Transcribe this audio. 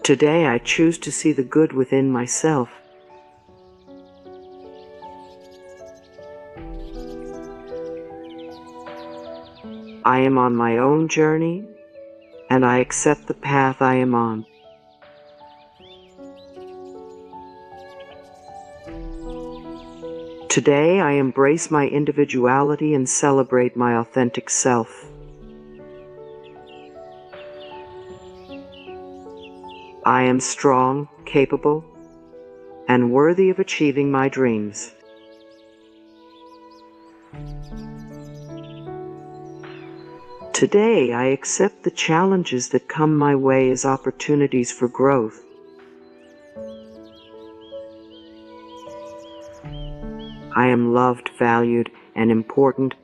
Today I choose to see the good within myself. I am on my own journey, and I accept the path I am on. Today I embrace my individuality and celebrate my authentic self. I am strong, capable, and worthy of achieving my dreams. Today I accept the challenges that come my way as opportunities for growth. I am loved, valued, and important